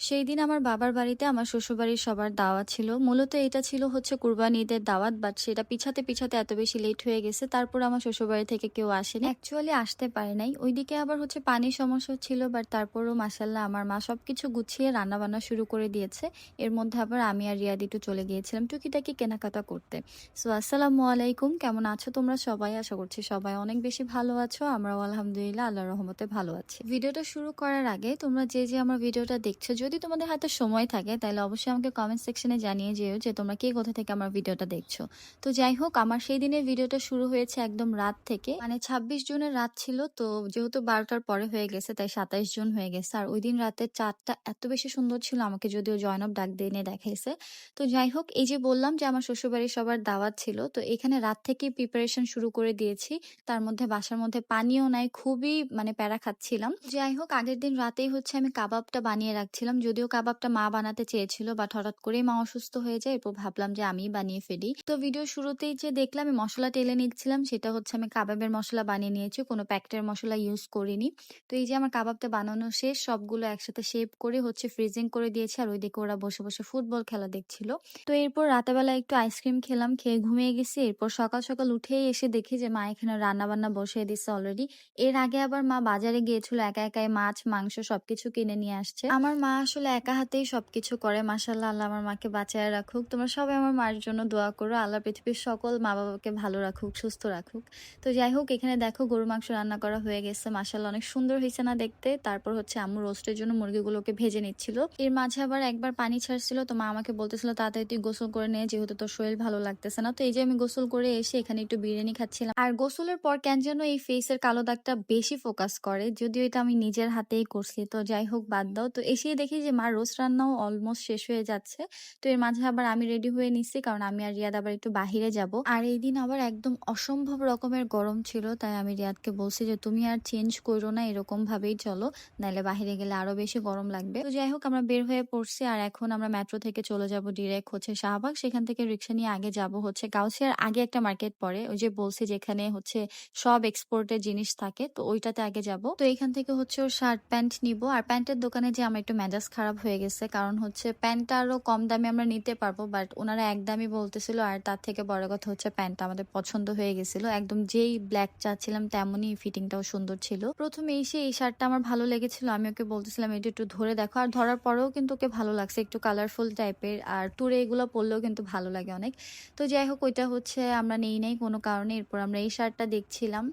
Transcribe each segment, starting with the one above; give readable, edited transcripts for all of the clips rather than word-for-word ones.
সেই দিন আমার বাবার বাড়িতে আমার শ্বশুরবাড়ির সবার দাওয়াত ছিল। মূলত এটা ছিল হচ্ছে কুরবানি ঈদের দাওয়াত, বাট সেটা পিছাতে পিছাতে এত বেশি লেট হয়ে গেছে। তারপর আমার শ্বশুরবাড়ি থেকে কেউ আসেনি। অ্যাকচুয়ালি আসতে পারে নাই। ওইদিকে আবার হচ্ছে পানির সমস্যা ছিল, বাট তারপরও মাশাআল্লাহ আমার মা সবকিছু গুছিয়ে রান্নাবান্না শুরু করে দিয়েছে। এর মধ্যে আবার আমি আর রিয়াদ একটু চলে গিয়েছিলাম টুকিটাকি কেনাকাটা করতে। সো আসসালামু আলাইকুম, কেমন আছো তোমরা সবাই? আশা করছি সবাই অনেক বেশি ভালো আছো। আমরাও আলহামদুলিল্লাহ আল্লাহর রহমতে ভালো আছি। ভিডিওটা শুরু করার আগে তোমরা যে যে আমার ভিডিওটা দেখছো, যদি তোমাদের হাতে সময় থাকে তাহলে অবশ্যই আমাকে কমেন্ট সেকশনে জানিয়ে যেও যে তোমরা কে কোথা থেকে আমার ভিডিওটা দেখছো। তো যাই হোক, আমার সেই দিনের ভিডিওটা শুরু হয়েছে একদম রাত থেকে, মানে 26 জুনের রাত ছিল। তো যেহেতু 12টার পরে হয়ে গেছে তাই 27 জন হয়ে গেছে। আর ওই দিন রাতের চাঁদটা এত বেশি সুন্দর ছিল, আমাকে যদিও জয়নব ডাক দিয়ে এনে দেখাইছে। তো যাই হোক, এই যে বললাম যে আমার শ্বশুরবাড়ির সবার দাওয়াত ছিল, তো এখানে রাত থেকেই প্রিপারেশন শুরু করে দিয়েছি। তার মধ্যে বাসার মধ্যে পানিও নাই, খুবই মানে প্যারা খাচ্ছিলাম। যাই হোক, আগের দিন রাতেই হচ্ছে আমি কাবাবটা বানিয়ে রাখছিলাম। যদিও কাবাবটা মা বানাতে চেয়েছিল, বাট হঠাৎ করেই মা অসুস্থ হয়ে যায়। এরপর ভাবলাম যে আমিই বানিয়ে ফেলি। তো ভিডিও শুরুতেই যে দেখলাম আমি মশলা টেলে নিচ্ছিলাম, সেটা হচ্ছে আমি কাবাবের মশলা বানিয়ে নিয়েছি, কোনো প্যাকেটের মশলা ইউজ করিনি। তো এই যে আমার কাবাবটা বানানো শেষ, সবগুলো একসাথে শেপ করে হচ্ছে ফ্রিজিং করে দিয়েছি। আর ওইদিকে ওরা বসে বসে ফুটবল খেলা দেখছিল। তো এরপর রাতেবেলা একটু আইসক্রিম খেলাম, খেয়ে ঘুমিয়ে গেছি। এরপর সকাল সকাল উঠেই এসে দেখি যে মা এখানে রান্না বান্না বসিয়ে দিচ্ছে অলরেডি। এর আগে আবার মা বাজারে গিয়েছিল, একা একাই মাছ মাংস সবকিছু কিনে নিয়ে আসছে। আমার মা আসলে একা হাতেই সবকিছু করে। মাশাআল্লাহ, আল্লাহ আমার মাকে বাঁচায় রাখুক। তোমরা সবাই আমার মার জন্য দোয়া করো, আল্লাহ পৃথিবীর সকল মা বাবাকে ভালো রাখুক, সুস্থ রাখুক। তো যাই হোক, এখানে দেখো গরু মাংস রান্না করা হয়ে গেছে। মাশাআল্লাহ অনেক সুন্দর হয়েছে না দেখতে। তারপর হচ্ছে আম্মু রোস্টের জন্য মুরগিগুলোকে ভেজে নিচ্ছিল। এর মাঝে আবার একবার পানি ছাড়ছিল, তো মা আমাকে বলতেছিল তাড়াতাড়ি তুই গোসল করে নে, যেহেতু তোর শরীর ভালো লাগতেছে না। তো এই যে আমি গোসল করে এসে এখানে একটু বিরিয়ানি খাচ্ছিলাম। আর গোসলের পর কেন যেন এই ফেসের কালো দাগটা বেশি ফোকাস করে, যদিও এটা আমি নিজের হাতেই করছি। তো যাই হোক, বাদ দাও। তো এসেই দেখি যে মার রোস্ট রান্নাও অলমোস্ট শেষ হয়ে যাচ্ছে। তো এর মাঝে আবার আমি রেডি হয়ে নিচ্ছি, কারণ আমি আর রিয়াদ আবার একটু বাহিরে যাব। আর এই দিন আবার একদম অসম্ভব রকমের গরম ছিল, তাই আমি রিয়াদকে বলছি যে তুমি আর চেঞ্জ করো না, এরকম ভাবেই চলো, নাহলে বাহিরে গেলে আরো বেশি গরম লাগবে। তো যাই হোক, আমরা বের হয়ে পড়ছি। আর এখন আমরা মেট্রো থেকে চলে যাব ডিরেক্ট হচ্ছে শাহবাগ। সেখান থেকে রিক্সা নিয়ে আগে যাব হচ্ছে গাউসিয়ার আগে একটা মার্কেট পড়ে, ওই যে বলছি যেখানে হচ্ছে সব এক্সপোর্টের জিনিস থাকে, তো ওইটাতে আগে যাব। তো এখান থেকে হচ্ছে ওর শার্ট প্যান্ট নিব। আর প্যান্টের দোকানে যে আমার একটু মেজাজ খারাপ হয়ে গেছে, কারণ হচ্ছে প্যান্টটা আরো কম দামে আমরা নিতে পারবো, বাট ওনারা একদমই বলতেছিল। আর তার থেকে বড় কথা হচ্ছে প্যান্টটা আমাদের পছন্দ হয়ে গেছিল, একদম যেই ব্ল্যাক চাচ্ছিলাম তেমনই ফিটিংটাও সুন্দর ছিল। প্রথমে এসে এই শার্টটা আমার ভালো লেগেছিল, আমি ওকে বলতেছিলাম এটা একটু ধরে দেখো। আর ধরার পরেও কিন্তু ওকে ভালো লাগছে, একটু কালারফুল টাইপের। আর ট্যুরে এগুলো পরলেও কিন্তু ভালো লাগে অনেক। তো যাই হোক, ওইটা হচ্ছে আমরা নেই নাই কোনো কারণে। এরপর আমরা এই শার্টটা দেখছিলাম।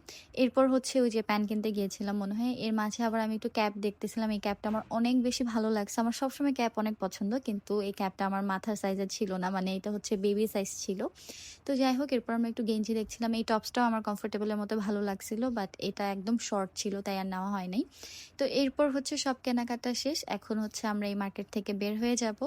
এরপর হচ্ছে ওই যে প্যান্ট কিনতে গিয়েছিলাম মনে হয়। এর মাঝে আবার আমি একটু ক্যাপ দেখতেছিলাম, এই ক্যাপটা আমার অনেক বেশি ভালো লাগছে। আমার সবসময় ক্যাপ অনেক পছন্দ, কিন্তু এই ক্যাপটা আমার মাথার সাইজের ছিল না, মানে এটা হচ্ছে বেবি সাইজ ছিল। তো যাই হোক, এরপর আমরা একটু গেঞ্জি দেখছিলাম। এই টপসটাও আমার কমফোর্টেবলের মতো ভালো লাগছিল, বাট এটা একদম শর্ট ছিল তাই আর নেওয়া হয় নাই। তো এরপর হচ্ছে সব কেনাকাটা শেষ, এখন হচ্ছে আমরা এই মার্কেট থেকে বের হয়ে যাব।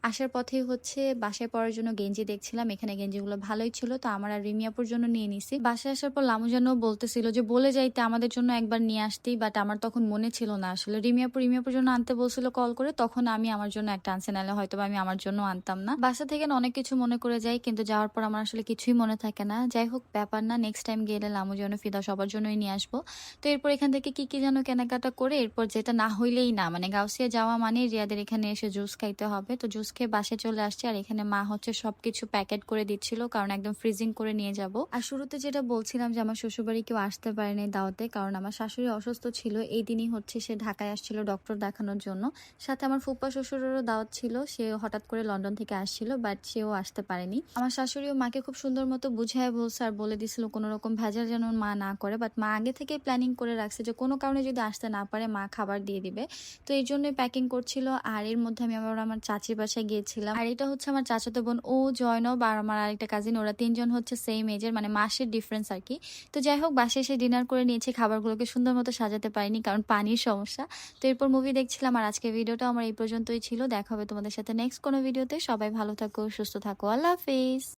আসার পথেই হচ্ছে বাসায় পরার জন্য গেঞ্জি দেখছিলাম, এখানে গেঞ্জিগুলো ভালোই ছিল, তো আমার আর রিমিয়াপুর জন্য নিয়ে নিছি। বাসায় আসার পর লামু জানও বলতেছিল যে বলে যাইতে আমাদের জন্য একবার নিয়ে আসতেই, বাট আমার তখন মনে ছিল না আসলে। রিমিয়াপুর জন্য আনতে বলছিল কল করে, তখন আমি আমার জন্য একটা আনছে, নাহলে হয়তো আমি আমার জন্য আনতাম না। বাসা থেকে না অনেক কিছু মনে করে যাই, কিন্তু যাওয়ার পর আমার আসলে কিছুই মনে থাকে না। যাই হোক, ব্যাপার না, নেক্সট টাইম গেলে লামু যেন ফিদা সবার জন্যই নিয়ে আসবো। তো এরপর এখান থেকে কি কি যেন কেনাকাটা করে, এরপর যেটা না হইলেই না, মানে গাউসিয়া যাওয়া মানে রিয়াদের এখানে এসে জুস খাইতে হবে। তো জুস খেয়ে বাসায় চলে আসছে। আর এখানে মা হচ্ছে সবকিছু প্যাকেট করে দিচ্ছিল, কারণ একদম ফ্রিজিং করে নিয়ে যাব। আর শুরুতে যেটা বলছিলাম যে আমার শ্বশুরবাড়ি কেউ আসতে পারেনি দাওয়াতে, কারণ আমার শাশুড়ি অসুস্থ ছিল। এই দিনই হচ্ছে সে ঢাকায় আসছিল ডক্টর দেখানোর জন্য। সাথে আমার ফুপ্পা শ্বশুরেরও দাওয়াত ছিল, সে হঠাৎ করে লন্ডন থেকে আসছিল, বাট সেও আসতে পারেনি। আমার শাশুড়িও মাকে খুব সুন্দর মতো বুঝায় বলছে আর বলে দিছিল কোনো রকম ভেজাল যেন মা না করে, বাট মা আগে থেকে প্ল্যানিং করে রাখছে যে কোনো কারণে যদি আসতে না পারে মা খাবার দিয়ে দিবে। তো এই জন্যই প্যাকিং করছিল। আর এর মধ্যে আমি আবার আমার চাচির বাসায় গিয়েছিলাম। আর এটা হচ্ছে আমার চাচাতো বোন, ও জয়নব, আর আমার আরেকটা কাজিন, ওরা তিনজন হচ্ছে সেম এজের, মানে মাসের ডিফারেন্স আর কি। তো যাই হোক, বাসায় এসে ডিনার করে নিয়েছি। খাবারগুলোকে সুন্দর মতো সাজাতে পারিনি, কারণ পানির সমস্যা। তো এরপর মুভি দেখছিলাম। আর আজকে ভিডিওটা আমার এই পর্যন্তই ছিল। দেখা হবে তোমাদের সাথে নেক্সট কোনো ভিডিওতে। সবাই ভালো থাকো, সুস্থ থাকো, আল্লাহ হাফিজ।